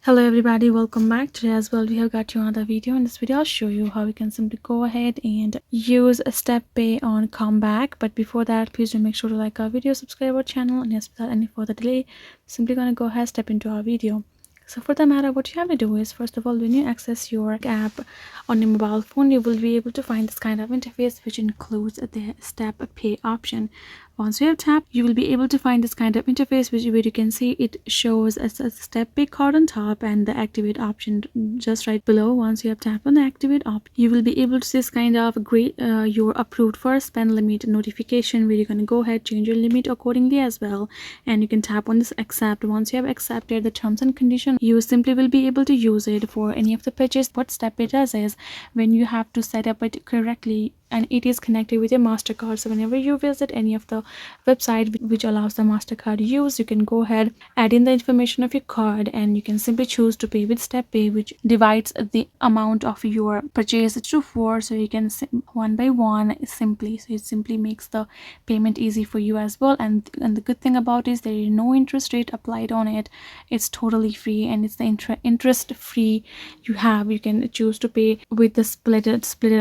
Hello everybody, welcome back. Today as well we have got you another video. In this video I'll show you how we can simply go ahead and use a step pay on CommBank. But before that, please do make sure to like our video, subscribe our channel, and yes, without any further delay, simply gonna go ahead step into our video. So for the matter, what you have to do is, first of all, when you access your app on your mobile phone, you will be able to find this kind of interface which includes the step pay option. Once you have tapped, you will be able to find this kind of interface where you can see it shows as a step pay card on top and the activate option just right below. Once you have tapped on the activate option, you will be able to see this kind of great your approved for spend limit notification, where you're going to go ahead change your limit accordingly as well, and you can tap on this accept. Once you have accepted the terms and conditions, you simply will be able to use it for any of the purchase. What step pay does is, when you have to set up it correctly and it is connected with your MasterCard, so whenever you visit any of the website which allows the MasterCard use, you can go ahead add in the information of your card, and you can simply choose to pay with step pay, which divides the amount of your purchase to 4, so you can one by one simply, so it simply makes the payment easy for you as well. And the good thing about it is there is no interest rate applied on it. It's totally free, and it's the interest free you can choose to pay with the split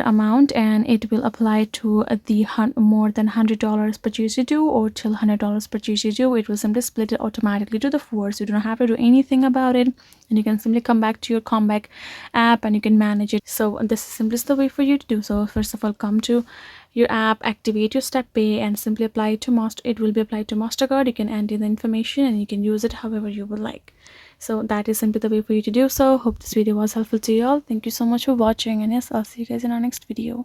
amount, and it will apply to the more than $100 purchase you do, or till $100 purchase you do. It will simply split it automatically to the 4, so you don't have to do anything about it, and you can simply come back to your CommBank app and you can manage it. So this is simply the way for you to do. So first of all, come to your app, activate your step pay, and simply apply it to it will be applied to MasterCard. You can enter the information and you can use it however you would like. So that is simply the way for you to do so. Hope this video was helpful to you all. Thank you so much for watching, and yes, I'll see you guys in our next video.